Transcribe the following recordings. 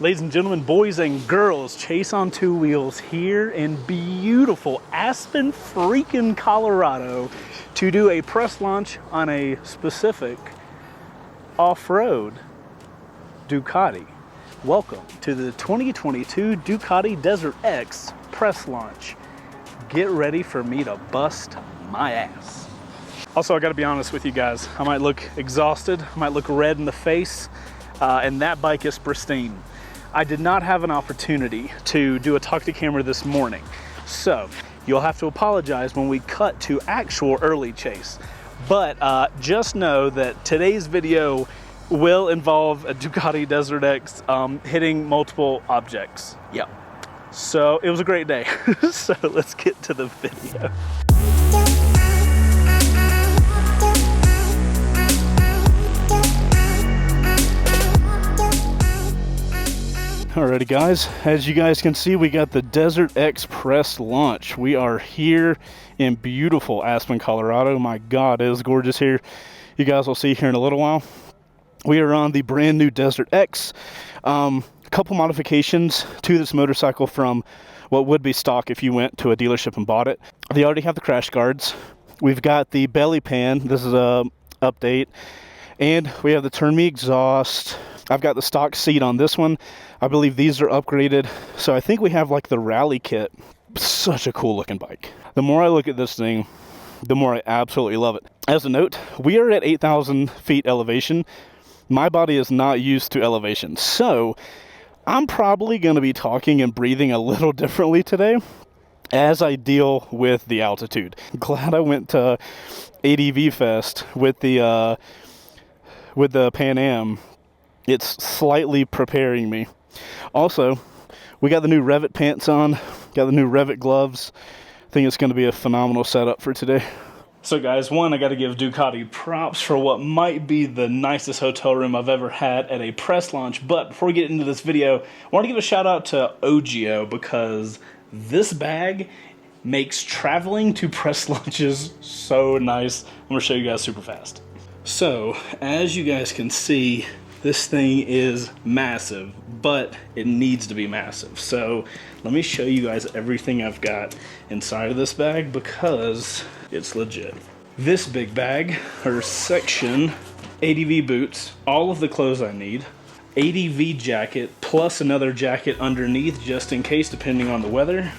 Ladies and gentlemen, boys and girls, Chaseontwowheels here in beautiful Aspen freaking Colorado to do a press launch on a specific off-road Ducati. Welcome to the 2022 Ducati DesertX press launch. Get ready for me to bust my ass. Also, I gotta be honest with you guys, I might look exhausted, I might look red in the face, and that bike is pristine. I did not have an opportunity to do a talk to camera this morning, so you'll have to apologize when we cut to actual early chase. But just know that today's video will involve a Ducati DesertX hitting multiple objects. Yep. So it was a great day. So let's get to the video. Alrighty guys, as you guys can see, we got the DesertX press launch. We are here in beautiful Aspen, Colorado. My God, it is gorgeous here. You guys will see here in a little while. We are on the brand new DesertX. A couple modifications to this motorcycle from what would be stock if you went to a dealership and bought it. They already have the crash guards. We've got the belly pan. This is a update. And we have the turn me exhaust. I've got the stock seat on this one. I believe these are upgraded. So I think we have like the rally kit. Such a cool looking bike. The more I look at this thing, the more I absolutely love it. As a note, we are at 8,000 feet elevation. My body is not used to elevation. So I'm probably going to be talking and breathing a little differently today as I deal with the altitude. Glad I went to ADV Fest with the Pan Am. It's slightly preparing me. Also, we got the new Revit pants on, got the new Revit gloves. I think it's going to be a phenomenal setup for today. So guys, one, I got to give Ducati props for what might be the nicest hotel room I've ever had at a press launch. But before we get into this video, I want to give a shout out to Ogio because this bag makes traveling to press launches so nice. I'm going to show you guys super fast. So, as you guys can see, this thing is massive, but it needs to be massive. So let me show you guys everything I've got inside of this bag because it's legit. This big bag, or section, ADV boots, all of the clothes I need, ADV jacket, plus another jacket underneath just in case depending on the weather,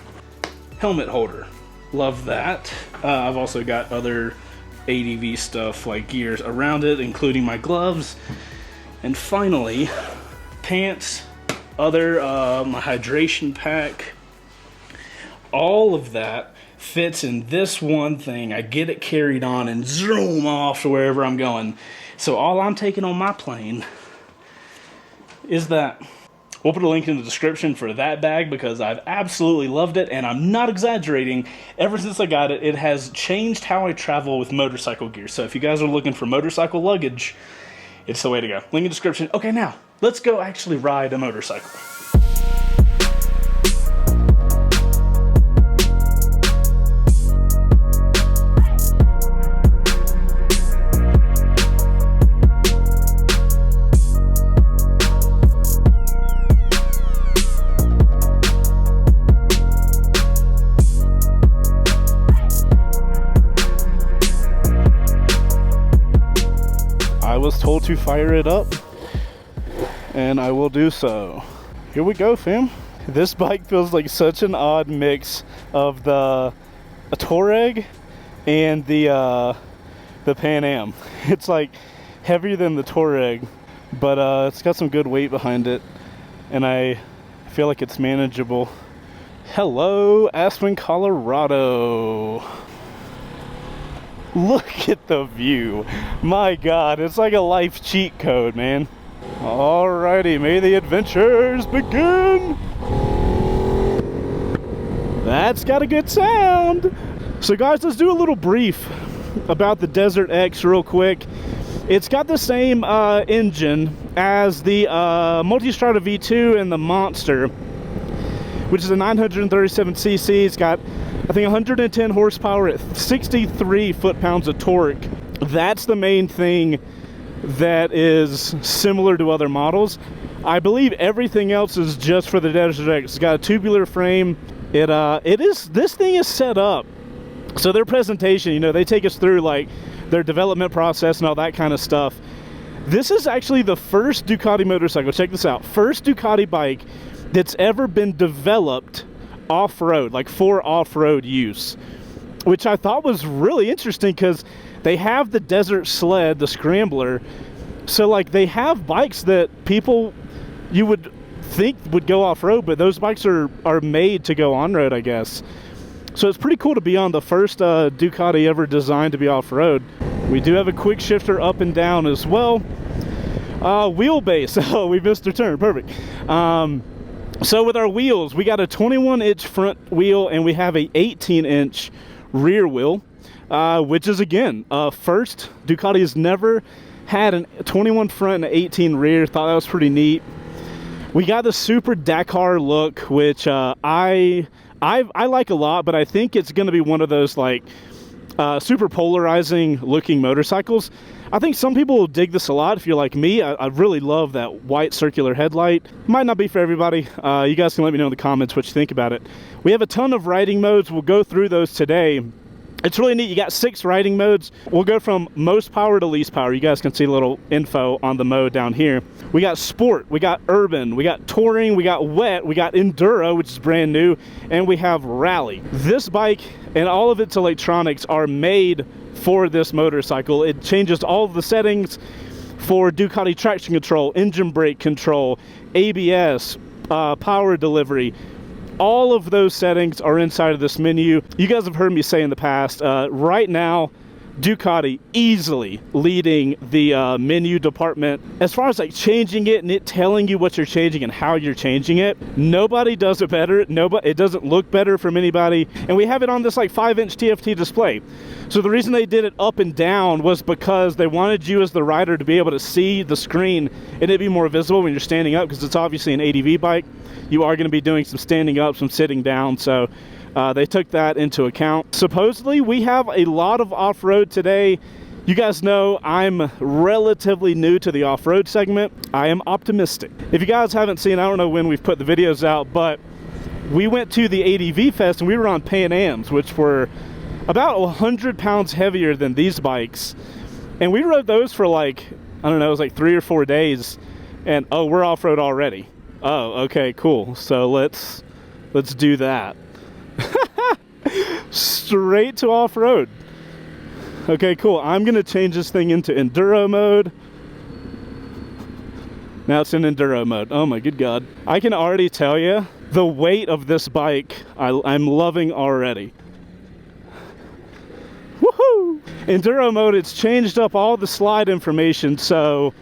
helmet holder, love that. I've also got other ADV stuff like gears around it, including my gloves. And finally, pants, other, my hydration pack, all of that fits in this one thing. I get it carried on and zoom off to wherever I'm going. So all I'm taking on my plane is that. We'll put a link in the description for that bag because I've absolutely loved it, and I'm not exaggerating. Ever since I got it, it has changed how I travel with motorcycle gear. So if you guys are looking for motorcycle luggage, it's the way to go. Link in the description. Okay, now, let's go actually ride a motorcycle. I was told to fire it up, and I will do so. Here we go, fam. This bike feels like such an odd mix of the Touareg and the Pan Am. It's like heavier than the Touareg, but it's got some good weight behind it, and I feel like it's manageable. Hello, Aspen, Colorado. Look at the view. My God, it's like a life cheat code, man. Alrighty, may the adventures begin. That's got a good sound. So guys, let's do a little brief about the DesertX real quick. It's got the same engine as the Multistrada V2 and the Monster, which is a 937cc. It's got, I think, 110 horsepower at 63 foot-pounds of torque. That's the main thing that is similar to other models. I believe everything else is just for the DesertX. It's got a tubular frame. This thing is set up. So their presentation, you know, they take us through like their development process and all that kind of stuff. This is actually the first Ducati motorcycle, check this out, first Ducati bike that's ever been developed off-road, like for off-road use, which I thought was really interesting because they have the desert sled, the scrambler. So like they have bikes that people you would think would go off-road, but those bikes are made to go on-road, I guess. So it's pretty cool to be on the first Ducati ever designed to be off-road. We do have a quick shifter up and down as well. Wheelbase, oh, we missed a turn, perfect. So with our wheels, we got a 21-inch front wheel and we have a 18-inch rear wheel, which is again, first. Ducati has never had a 21 front and an 18 rear. Thought that was pretty neat. We got the Super Dakar look, which I like a lot, but I think it's going to be one of those like super polarizing looking motorcycles. I think some people will dig this a lot. If you're like me, I really love that white circular headlight. Might not be for everybody. You guys can let me know in the comments what you think about it. We have a ton of riding modes. We'll go through those today. It's really neat. You got 6 riding modes. We'll go from most power to least power. You guys can see a little info on the mode down here. We got sport, we got urban, we got touring, we got wet, we got enduro, which is brand new, and we have rally. This bike and all of its electronics are made for this motorcycle. It changes all of the settings for Ducati traction control, engine brake control, ABS, power delivery. All of those settings are inside of this menu. You guys have heard me say in the past, right now, Ducati easily leading the menu department. As far as like changing it and it telling you what you're changing and how you're changing it, nobody does it better. It doesn't look better from anybody. And we have it on this like 5-inch TFT display. So the reason they did it up and down was because they wanted you as the rider to be able to see the screen and it'd be more visible when you're standing up, because it's obviously an ADV bike. You are going to be doing some standing up, some sitting down. So they took that into account. Supposedly, we have a lot of off-road today. You guys know I'm relatively new to the off-road segment. I am optimistic. If you guys haven't seen, I don't know when we've put the videos out, but we went to the ADV Fest and we were on Pan Ams, which were about 100 pounds heavier than these bikes. And we rode those for like, I don't know, it was like 3 or 4 days. And oh, we're off-road already. Oh, okay, cool. So let's do that. Straight to off-road. Okay, cool. I'm gonna change this thing into enduro mode. Now it's in enduro mode. Oh my good god. I can already tell you the weight of this bike I'm loving already. Woohoo! Enduro mode, it's changed up all the slide information, so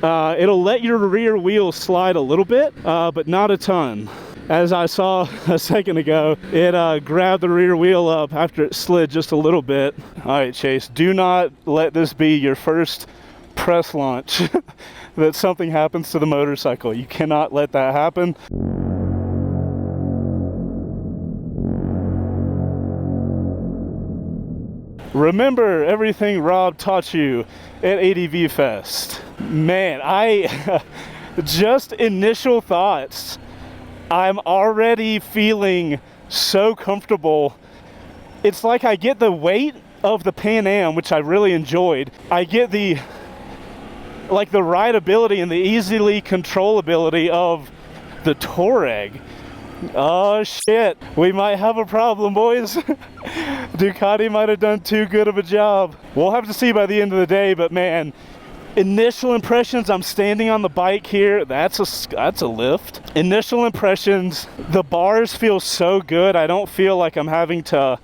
it'll let your rear wheel slide a little bit, but not a ton. As I saw a second ago, it grabbed the rear wheel up after it slid just a little bit. All right, Chase, do not let this be your first press launch that something happens to the motorcycle. You cannot let that happen. Remember everything Rob taught you at ADV Fest. Man, just initial thoughts. I'm already feeling so comfortable. It's like I get the weight of the Pan Am, which I really enjoyed. I get the rideability and the easily controllability of the Touareg. Oh shit, we might have a problem, boys. Ducati might have done too good of a job. We'll have to see by the end of the day, but man, initial impressions, I'm standing on the bike here. That's a lift. Initial impressions, the bars feel so good. I don't feel like I'm having to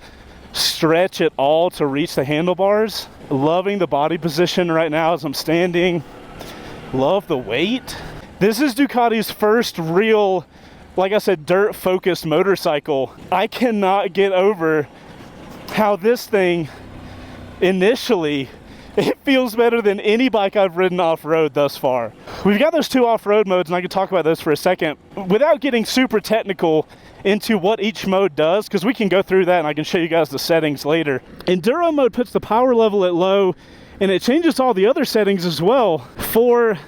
stretch at all to reach the handlebars. Loving the body position right now as I'm standing. Love the weight. This is Ducati's first real, like I said, dirt focused motorcycle. I cannot get over how this thing initially, it feels better than any bike I've ridden off-road thus far. We've got those 2 off-road modes, and I can talk about those for a second without getting super technical into what each mode does, because we can go through that and I can show you guys the settings later. Enduro mode puts the power level at low, and it changes all the other settings as well. For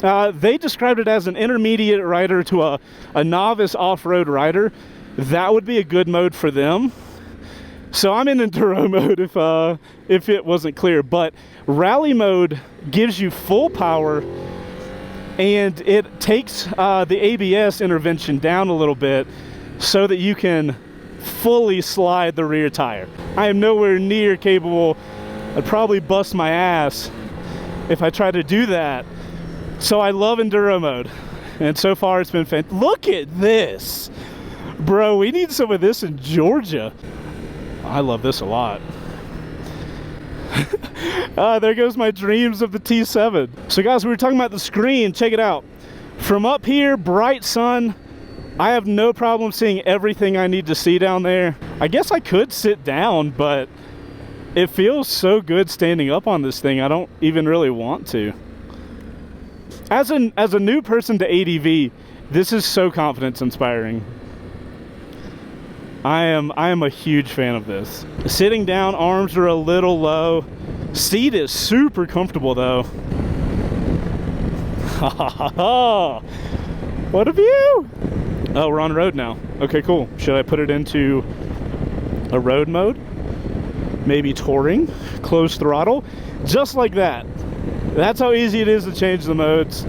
They described it as an intermediate rider to a novice off-road rider. That would be a good mode for them. So I'm in enduro mode if it wasn't clear. But rally mode gives you full power, and it takes the ABS intervention down a little bit so that you can fully slide the rear tire. I am nowhere near capable. I'd probably bust my ass if I try to do that. So I love enduro mode, and so far it's been fantastic. Look at this, bro. We need some of this in Georgia. I love this a lot. There goes my dreams of the T7. So guys, we were talking about the screen. Check it out. From up here, bright sun, I have no problem seeing everything I need to see down there. I guess I could sit down, but it feels so good standing up on this thing. I don't even really want to. As a new person to ADV, this is so confidence inspiring. I am a huge fan of this. Sitting down, arms are a little low. Seat is super comfortable though. What a view! Oh, we're on the road now. Okay, cool. Should I put it into a road mode? Maybe touring, closed throttle, just like that. That's how easy it is to change the modes.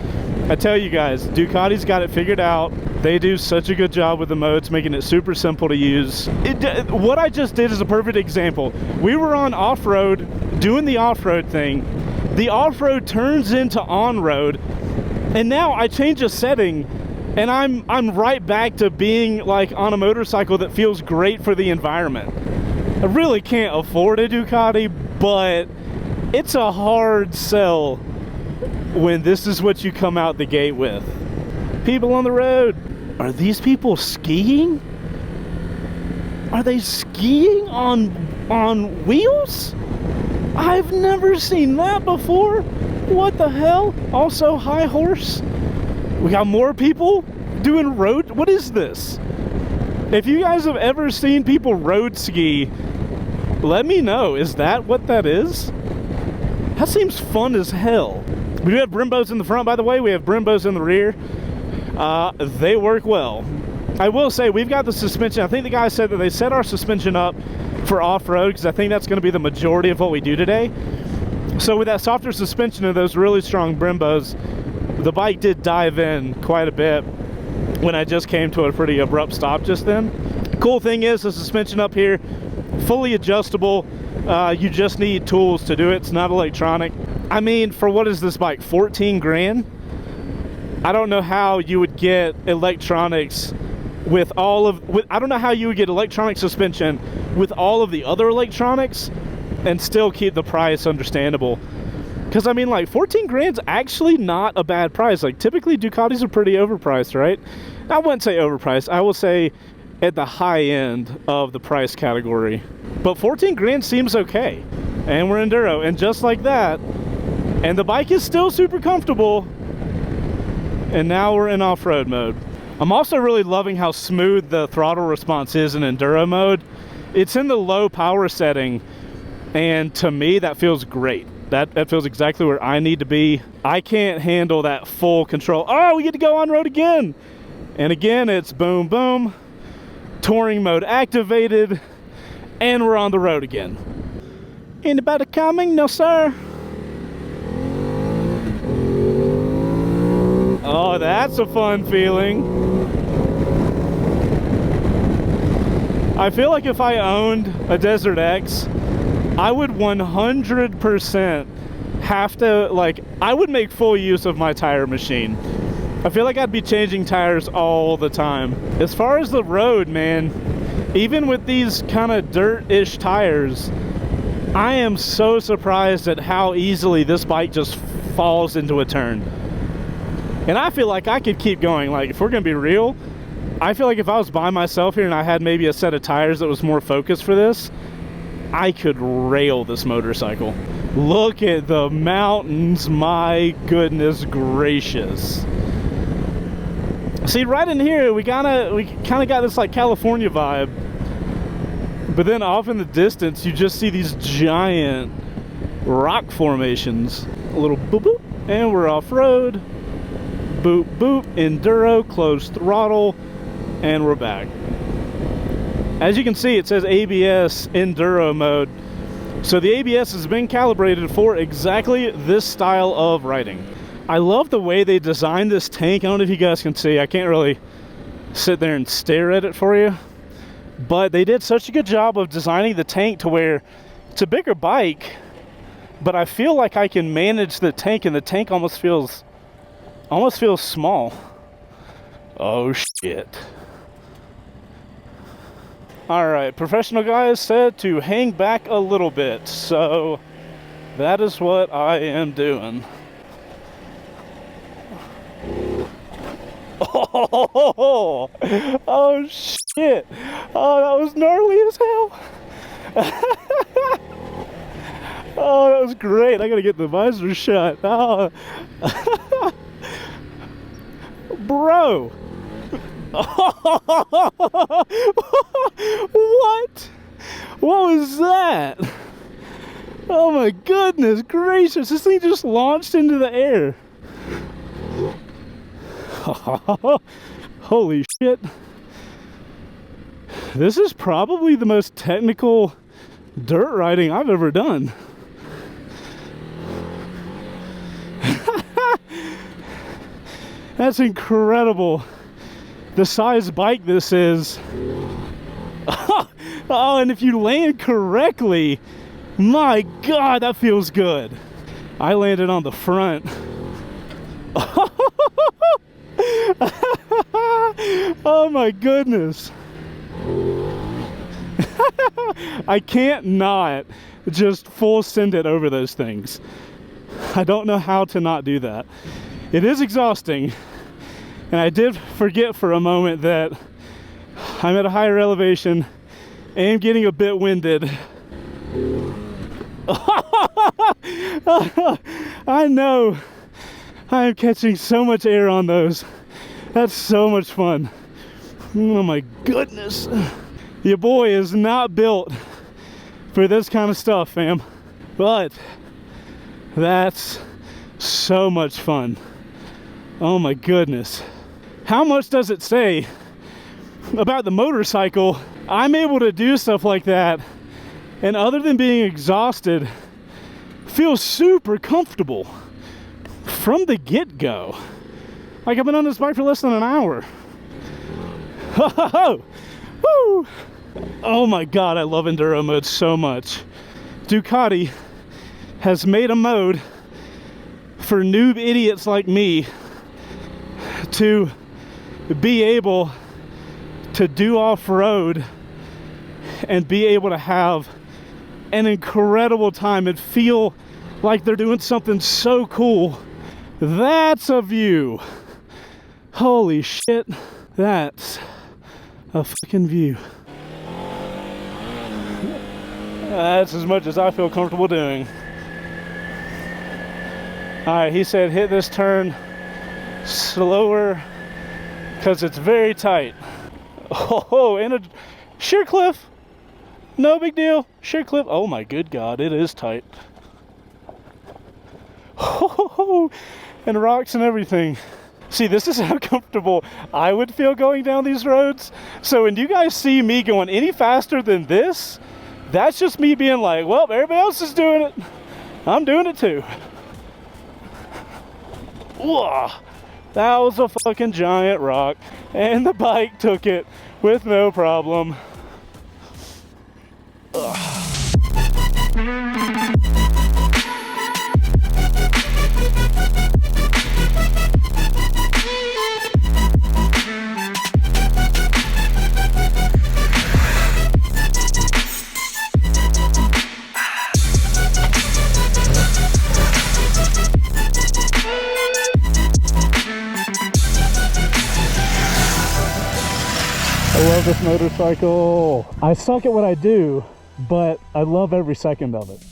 I tell you guys, Ducati's got it figured out. They do such a good job with the modes, making it super simple to use. What I just did is a perfect example. We were on off-road, doing the off-road thing. The off-road turns into on-road, and now I change a setting, and I'm right back to being like on a motorcycle that feels great for the environment. I really can't afford a Ducati, but it's a hard sell when this is what you come out the gate with. People on the road. Are these people skiing? Are they skiing on wheels? I've never seen that before. What the hell? Also, high horse. We got more people doing road. What is this? If you guys have ever seen people road ski, let me know. Is that what that is? That seems fun as hell. We do have Brimbos in the front, by the way. We have Brimbos in the rear. They work well. I will say we've got the suspension. I think the guy said that they set our suspension up for off-road because I think that's going to be the majority of what we do today. So with that softer suspension and those really strong Brimbos, the bike did dive in quite a bit when I just came to a pretty abrupt stop just then. Cool thing is the suspension up here, fully adjustable. You just need tools to do it. It's not electronic. I mean, for what is this bike, 14 grand? I don't know how you would get electronics with all of, I don't know how you would get electronic suspension with all of the other electronics and still keep the price understandable. Because I mean, like 14 grand's actually not a bad price. Like typically Ducatis are pretty overpriced, right? I wouldn't say overpriced. I will say at the high end of the price category. But 14 grand seems okay. And we're enduro, and just like that, and the bike is still super comfortable. And now we're in off-road mode. I'm also really loving how smooth the throttle response is in enduro mode. It's in the low power setting, and to me that feels great. That feels exactly where I need to be. I can't handle that full control. Oh, we get to go on road again. And again, it's boom, boom. Touring mode activated, and we're on the road again. Anybody coming? No, sir. Oh, that's a fun feeling. I feel like if I owned a DesertX, I would 100% have to, like, I would make full use of my tire machine. I feel like I'd be changing tires all the time. As far as the road, man, even with these kind of dirt-ish tires, I am so surprised at how easily this bike just falls into a turn. And I feel like I could keep going. Like, if we're gonna be real, I feel like if I was by myself here and I had maybe a set of tires that was more focused for this, I could rail this motorcycle. Look at the mountains, my goodness gracious. See, right in here, we kind of got this like California vibe. But then off in the distance, you just see these giant rock formations. A little boop boop, and we're off-road. boop, boop, enduro, closed throttle, and we're back. As you can see, it says ABS enduro mode. So the ABS has been calibrated for exactly this style of riding. I love the way they designed this tank. I don't know if you guys can see. I can't really sit there and stare at it for you. But they did such a good job of designing the tank to where it's a bigger bike, but I feel like I can manage the tank, and the tank almost feels small. Oh shit. Alright, professional guys said to hang back a little bit, so that is what I am doing. Oh, oh shit. Oh, that was gnarly as hell. Oh, that was great. I gotta get the visor shut. Oh. Bro. What? What was that? Oh my goodness gracious. This thing just launched into the air. Holy shit. This is probably the most technical dirt riding I've ever done. That's incredible. The size bike this is. Oh, and if you land correctly, my God, that feels good. I landed on the front. Oh my goodness. I can't not just full send it over those things. I don't know how to not do that. It is exhausting. And I did forget for a moment that I'm at a higher elevation and getting a bit winded. I know. I am catching so much air on those. That's so much fun. Oh my goodness. Your boy is not built for this kind of stuff, fam. But that's so much fun. Oh my goodness. How much does it say about the motorcycle? I'm able to do stuff like that, and other than being exhausted, feel super comfortable from the get-go. Like I've been on this bike for less than an hour. Ho ho ho! Woo! Oh my God, I love enduro mode so much. Ducati has made a mode for noob idiots like me to be able to do off-road and be able to have an incredible time and feel like they're doing something so cool. That's a view. Holy shit, that's a fucking view. That's as much as I feel comfortable doing. All right, he said hit this turn slower because it's very tight. Oh, and a sheer cliff. No big deal. Sheer cliff. Oh my good God, it is tight. Oh, and rocks and everything. See, this is how comfortable I would feel going down these roads. So when you guys see me going any faster than this, that's just me being like, well, everybody else is doing it. I'm doing it too. Whoa, that was a fucking giant rock, and the bike took it with no problem. Ugh. I love this motorcycle. I suck at what I do, but I love every second of it.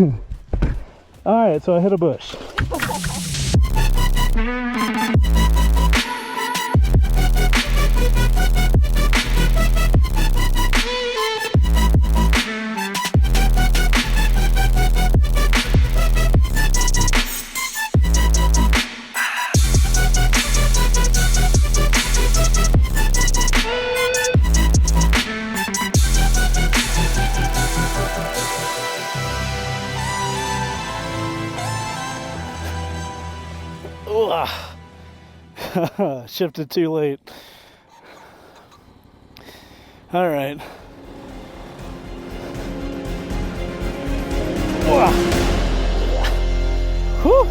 All right, so I hit a bush. Shifted too late. All right. Whew.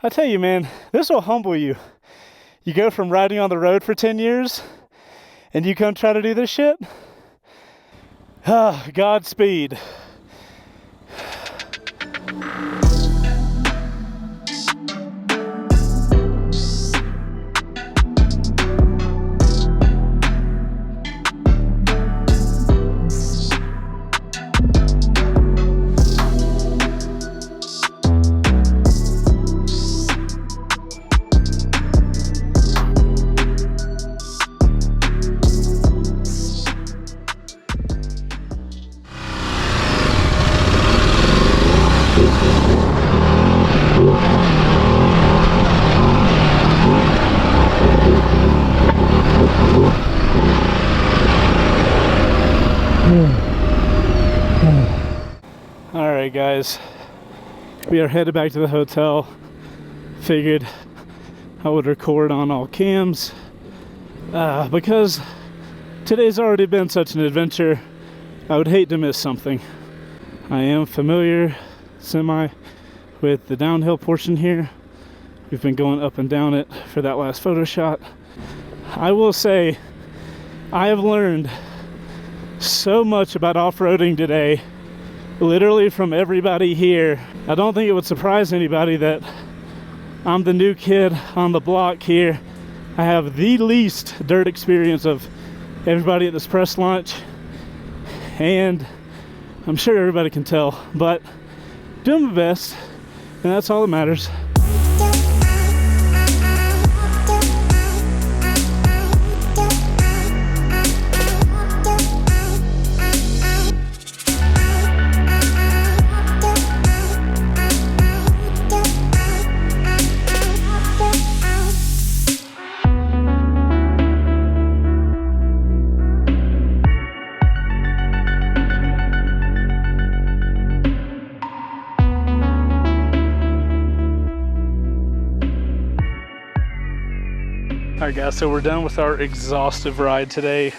I tell you, man, this will humble you. You go from riding on the road for 10 years and you come try to do this shit? Godspeed. Alright guys, we are headed back to the hotel. Figured I would record on all cams because today's already been such an adventure. I would hate to miss something. I am familiar semi with the downhill portion here. We've been going up and down it for that last photo shot. I will say I have learned so much about off-roading today, literally from everybody here. I don't think it would surprise anybody that I'm the new kid on the block here. I have the least dirt experience of everybody at this press launch, and I'm sure everybody can tell, but doing my best, and that's all that matters. Alright guys, so we're done with our exhaustive ride today.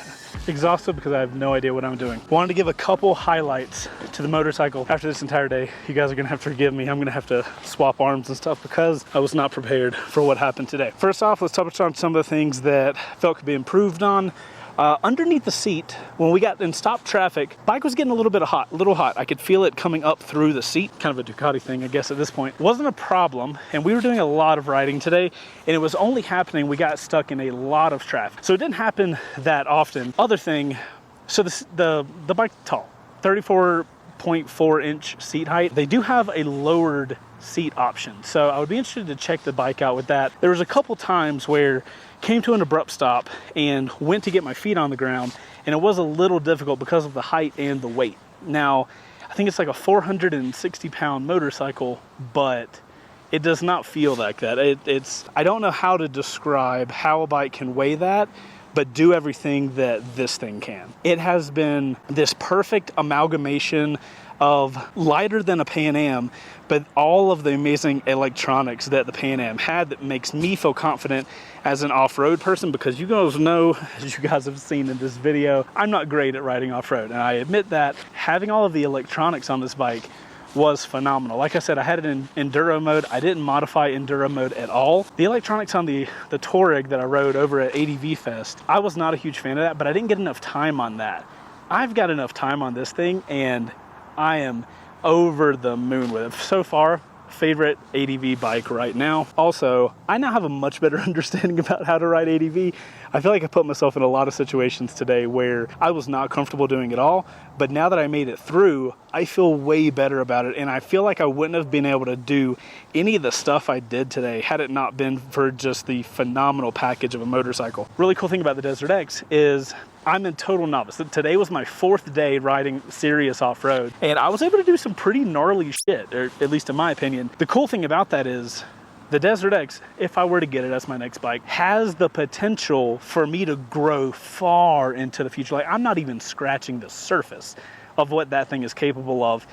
Exhausted because I have no idea what I'm doing. Wanted to give a couple highlights to the motorcycle after this entire day. You guys are gonna have to forgive me. I'm gonna have to swap arms and stuff because I was not prepared for what happened today. First off, let's touch on some of the things that felt could be improved on. Underneath the seat, when we got in stop traffic, bike was getting a little hot. I could feel it coming up through the seat. Kind of a Ducati thing, I guess, at this point. It wasn't a problem, and we were doing a lot of riding today, and it was only happening, we got stuck in a lot of traffic. So it didn't happen that often. Other thing, so the bike's tall, 34.4 inch seat height. They do have a lowered seat option, so I would be interested to check the bike out with that. There was a couple times where came to an abrupt stop and went to get my feet on the ground, and it was a little difficult because of the height and the weight. Now, I think it's like a 460-pound motorcycle, but it does not feel like that. I don't know how to describe how a bike can weigh that, but do everything that this thing can. It has been this perfect amalgamation of lighter than a Pan Am, but all of the amazing electronics that the Pan Am had that makes me feel confident as an off-road person, because you guys know, as you guys have seen in this video, I'm not great at riding off-road, and I admit that. Having all of the electronics on this bike was phenomenal. Like I said, I had it in enduro mode. I didn't modify enduro mode at all. The electronics on the Touareg that I rode over at ADV Fest, I was not a huge fan of that, but I didn't get enough time on that. I've got enough time on this thing, and I am over the moon with it. So far, favorite ADV bike right now. Also, I now have a much better understanding about how to ride ADV. I feel like I put myself in a lot of situations today where I was not comfortable doing it all, but now that I made it through, I feel way better about it, and I feel like I wouldn't have been able to do any of the stuff I did today had it not been for just the phenomenal package of a motorcycle. Really cool thing about the DesertX is I'm in total novice. Today was my 4th day riding serious off-road, and I was able to do some pretty gnarly shit, or at least in my opinion. The cool thing about that is the DesertX, if I were to get it as my next bike, has the potential for me to grow far into the future. Like, I'm not even scratching the surface of what that thing is capable of.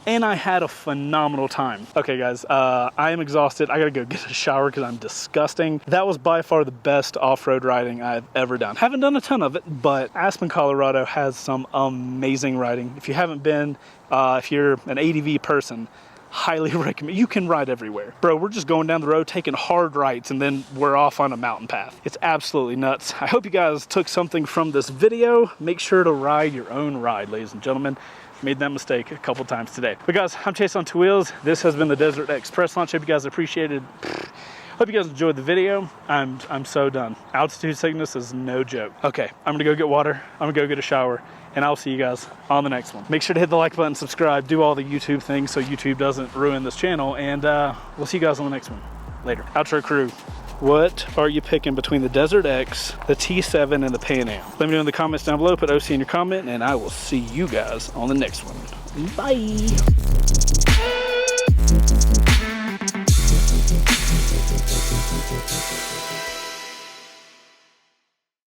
And I had a phenomenal time. Okay guys, I am exhausted. I gotta go get a shower because I'm disgusting. That was by far the best off-road riding I've ever done. Haven't done a ton of it, but Aspen, Colorado has some amazing riding. If you haven't been, if you're an ADV person, highly recommend. You can ride everywhere. Bro, we're just going down the road taking hard rights and then we're off on a mountain path. It's absolutely nuts. I hope you guys took something from this video. Make sure to ride your own ride, ladies and gentlemen. Made that mistake a couple times today. But guys, I'm Chaseontwowheels. This has been the DesertX press launch. Hope you guys appreciated. Hope you guys enjoyed the video. I'm so done. Altitude sickness is no joke. Okay, I'm gonna go get water. I'm gonna go get a shower, and I'll see you guys on the next one. Make sure to hit the like button, subscribe, do all the YouTube things so YouTube doesn't ruin this channel, and we'll see you guys on the next one. Later. Outro crew. What are you picking between the DesertX, the T7, and the Pan Am? Let me know in the comments down below. Put OC in your comment, and I will see you guys on the next one. Bye.